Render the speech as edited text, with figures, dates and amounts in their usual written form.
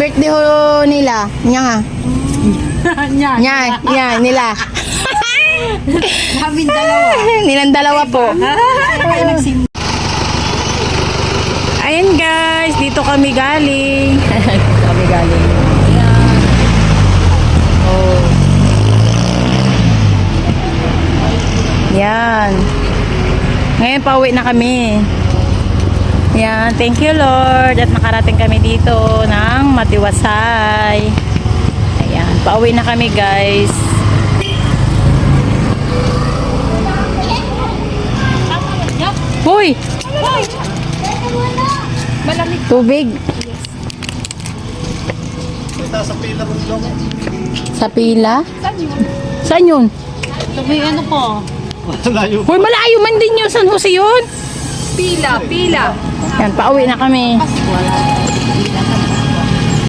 birthday ho nila. Nya nga. Nya, nila. Kami dalawa. Nilang dalawa po. Ayan guys, dito kami galing. Kami galing. Oh. Yan. Ngayon pauwi na kami. Yan, thank you Lord. At nakarating kami dito ng Matiwasay. Ayan, pauwi na kami guys. Hoy! Malamig. Tubig. Sa pila mo lang. Sa pila? Saan yun? Saan yun? Sabi ano po? Layo. Hoy, malayo man din yun. San Jose yun? Pila. Yan, pauwi na kami.